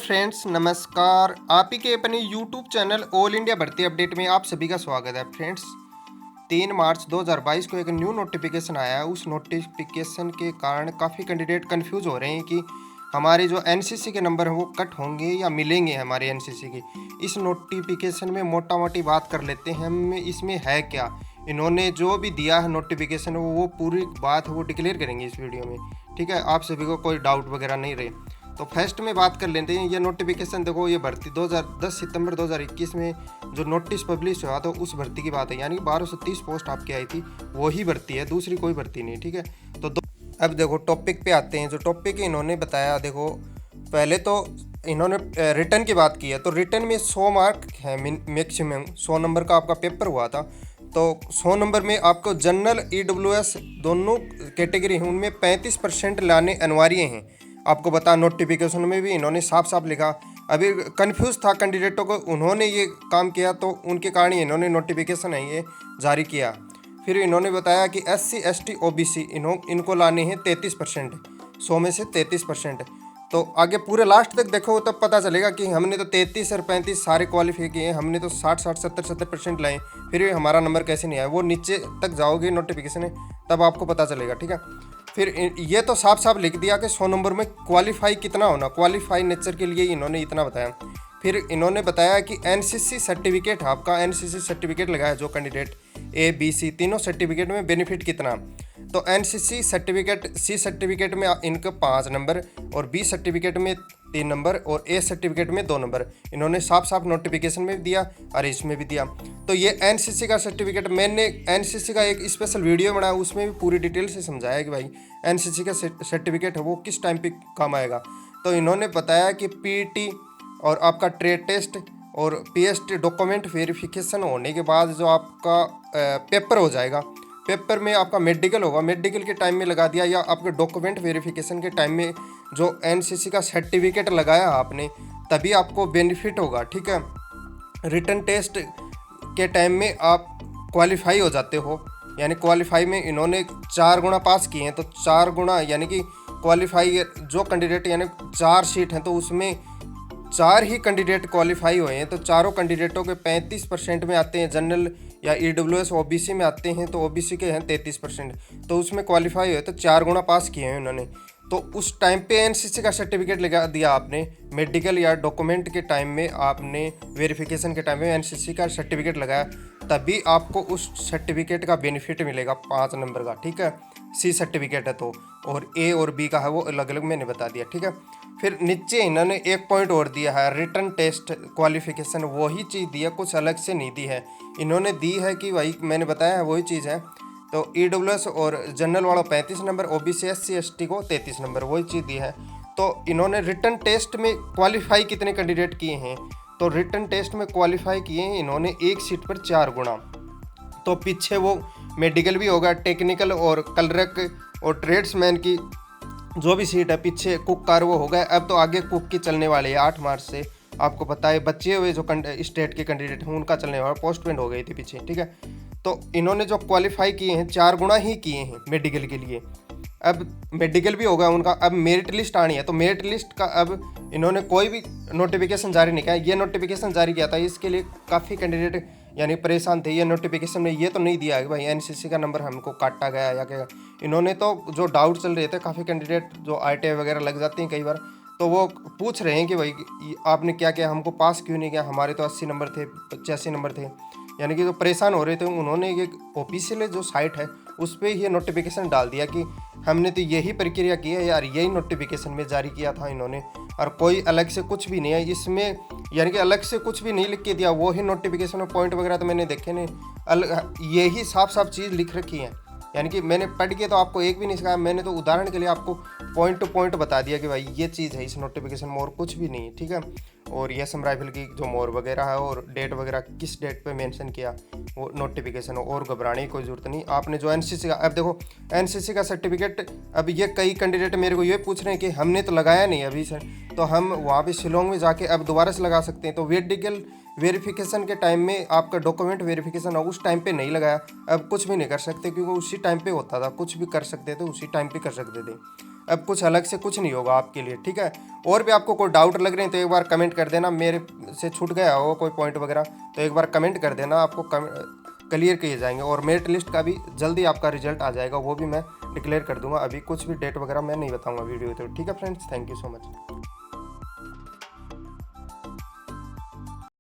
Friends, नमस्कार। आप ही के अपने यूट्यूब चैनल ऑल इंडिया भर्ती अपडेट में आप सभी का स्वागत है। फ्रेंड्स, 3 मार्च 2022 को एक न्यू नोटिफिकेशन आया है। उस नोटिफिकेशन के कारण काफ़ी कैंडिडेट कंफ्यूज हो रहे हैं कि हमारे जो एनसीसी के नंबर हैं वो कट होंगे या मिलेंगे हमारे एनसीसी के। इस नोटिफिकेशन में मोटा मोटी बात कर लेते हैं हम, इसमें है क्या। इन्होंने जो भी दिया है नोटिफिकेशन वो पूरी बात वो डिक्लेयर करेंगे इस वीडियो में। ठीक है, आप सभी को कोई डाउट वगैरह नहीं रहे। तो फर्स्ट में बात कर लेते हैं। ये नोटिफिकेशन देखो, ये भर्ती 10 सितंबर 2021 में जो नोटिस पब्लिश हुआ तो उस भर्ती की बात है, यानी 1230 पोस्ट आपकी आई थी, वही भर्ती है, दूसरी कोई भर्ती नहीं। ठीक है, तो अब देखो टॉपिक पे आते हैं। जो टॉपिक इन्होंने बताया, देखो पहले तो इन्होंने रिटर्न की बात की है। तो रिटर्न में 100 मार्क है मैक्सिमम, 100 नंबर का आपका पेपर हुआ था। तो 100 नंबर में आपको जनरल EWS दोनों कैटेगरी हैं, उनमें 35% लाने अनिवार्य हैं। आपको बता, नोटिफिकेशन में भी इन्होंने साफ साफ लिखा। अभी कंफ्यूज था कैंडिडेटों को, उन्होंने ये काम किया तो उनके कारण ही इन्होंने नोटिफिकेशन है ये जारी किया। फिर इन्होंने बताया कि SC ST OBC इनको लाने हैं 33%, 100 में से 33%। तो आगे पूरे लास्ट तक देखो तब पता चलेगा कि हमने तो 33 और 35 सारे क्वालिफाई किए हैं, हमने तो 60 70% लाए, फिर भी हमारा नंबर कैसे नहीं आया। वो नीचे तक जाओगे नोटिफिकेशन है तब आपको पता चलेगा। ठीक है, फिर ये तो साफ साफ लिख दिया कि 100 नंबर में क्वालिफाई कितना होना, क्वालिफाई नेचर के लिए इन्होंने इतना बताया। फिर इन्होंने बताया कि एनसीसी सर्टिफिकेट, आपका एनसीसी सर्टिफिकेट लगाया जो कैंडिडेट ABC तीनों सर्टिफिकेट में बेनिफिट कितना। तो एनसीसी सर्टिफिकेट, C सर्टिफिकेट में इनका 5 नंबर और B सर्टिफिकेट में 3 नंबर और A सर्टिफिकेट में 2 नंबर इन्होंने साफ साफ नोटिफिकेशन में भी दिया और इसमें भी दिया। तो ये एनसीसी का सर्टिफिकेट, मैंने एनसीसी का एक स्पेशल वीडियो बनाया, उसमें भी पूरी डिटेल से समझाया कि भाई एनसीसी का सर्टिफिकेट है वो किस टाइम पे काम आएगा। तो इन्होंने बताया कि PET और आपका ट्रेड टेस्ट और PST डॉक्यूमेंट वेरिफिकेशन होने के बाद जो आपका पेपर हो जाएगा, पेपर में आपका मेडिकल होगा, मेडिकल के टाइम में लगा दिया, या आपके डॉक्यूमेंट वेरिफिकेशन के टाइम में जो एनसीसी का सर्टिफिकेट लगाया आपने तभी आपको बेनिफिट होगा। ठीक है, रिटन टेस्ट के टाइम में आप क्वालिफाई हो जाते हो, यानी क्वालिफाई में इन्होंने 4 गुना पास किए हैं। तो 4 गुना यानी कि क्वालिफाई जो कैंडिडेट, यानी 4 सीट हैं तो उसमें 4 ही कैंडिडेट क्वालिफाई हुए हैं। तो चारों कैंडिडेटों के 35% में आते हैं, जनरल या EWS OBC में आते हैं तो OBC के हैं 33%, तो उसमें क्वालिफाई हुए तो 4 गुना पास किए हैं उन्होंने। तो उस टाइम पे एनसीसी का सर्टिफिकेट लगा दिया आपने, मेडिकल या डॉक्यूमेंट के टाइम में आपने वेरिफिकेशन के टाइम में एनसीसी का सर्टिफिकेट लगाया, तभी आपको उस सर्टिफिकेट का बेनिफिट मिलेगा 5 नंबर का। ठीक है, C सर्टिफिकेट है तो, और A और B का है वो अलग अलग मैंने बता दिया। ठीक है, फिर नीचे इन्होंने एक पॉइंट और दिया है, रिटन टेस्ट क्वालिफिकेशन, वही चीज़ दी है, कुछ अलग से नहीं दी है। इन्होंने दी है कि भाई मैंने बताया है वही चीज़ है। तो EWS और जनरल वाला 35 नंबर, OBC SC ST को 33 नंबर, वही चीज़ दी है। तो इन्होंने रिटन टेस्ट में क्वालिफाई कितने कैंडिडेट किए हैं, तो रिटन टेस्ट में क्वालिफाई किए हैं इन्होंने एक सीट पर 4 गुना। तो पीछे वो मेडिकल भी होगा, टेक्निकल और क्लर्क और ट्रेड्समैन की जो भी सीट है, पीछे कुक कार वो होगा। अब तो आगे कुक की चलने वाली है 8 मार्च से, आपको पता है। बचे हुए जो स्टेट के कैंडिडेट हैं उनका चलने वाला, पोस्टपोन हो गई थी पीछे। ठीक है, तो इन्होंने जो क्वालिफाई किए हैं 4 गुना ही किए हैं मेडिकल के लिए। अब मेडिकल भी होगा उनका, अब मेरिट लिस्ट आनी है। तो मेरिट लिस्ट का अब इन्होंने कोई भी नोटिफिकेशन जारी नहीं किया, ये नोटिफिकेशन जारी किया था, इसके लिए काफ़ी कैंडिडेट यानी परेशान थे। ये नोटिफिकेशन में ये तो नहीं दिया कि भाई एनसीसी का नंबर हमको काटा गया या क्या। इन्होंने तो जो डाउट चल रहे थे, काफ़ी कैंडिडेट जो ITI वगैरह लग जाती हैं कई बार, तो वो पूछ रहे हैं कि भाई आपने क्या किया, हमको पास क्यों नहीं किया, हमारे तो 80 नंबर थे, 85 नंबर थे, यानी कि जो परेशान हो रहे थे। उन्होंने ये ऑफिशियल जो साइट है उस पर ये नोटिफिकेशन डाल दिया कि हमने तो यही प्रक्रिया की है यार, यही नोटिफिकेशन में जारी किया था इन्होंने, और कोई अलग से कुछ भी नहीं है इसमें, यानी कि अलग से कुछ भी नहीं लिख के दिया। वो ही नोटिफिकेशन में पॉइंट वगैरह तो मैंने देखे नहीं, यही साफ साफ चीज़ लिख रखी है, यानी कि मैंने पढ़ के तो आपको एक भी नहीं सिखाया, मैंने तो उदाहरण के लिए आपको पॉइंट टू पॉइंट बता दिया कि भाई ये चीज़ है इस नोटिफिकेशन में, और कुछ भी नहीं है। ठीक है, और ये असम राइफल की जो मोर वगैरह है और डेट वगैरह किस डेट पे मेंशन किया वो नोटिफिकेशन, और घबराने की कोई ज़रूरत नहीं। आपने जो एनसीसी का, अब देखो एनसीसी का सर्टिफिकेट, अब ये कई कैंडिडेट मेरे को ये पूछ रहे हैं कि हमने तो लगाया नहीं अभी सर, तो हम वहाँ पे शिलोंग में जाके अब दोबारा से लगा सकते हैं। तो मेडिकल वेरिफिकेशन के टाइम में आपका डॉक्यूमेंट वेरिफिकेशन उस टाइम पे नहीं लगाया, अब कुछ भी नहीं कर सकते क्योंकि उसी टाइम पे होता था, कुछ भी कर सकते थे, उसी टाइम पे कर सकते थे। अब कुछ अलग से कुछ नहीं होगा आपके लिए, ठीक है। और भी आपको कोई डाउट लग रहे हैं तो एक बार कमेंट कर देना, मेरे से छूट गया हो कोई पॉइंट वगैरह तो एक बार कमेंट कर देना, आपको क्लियर किए जाएंगे। और मेरिट लिस्ट का भी जल्दी आपका रिजल्ट आ जाएगा, वो भी मैं डिक्लेयर कर दूंगा। अभी कुछ भी डेट वगैरह मैं नहीं बताऊंगा वीडियो तो, ठीक है friends, thank you so much.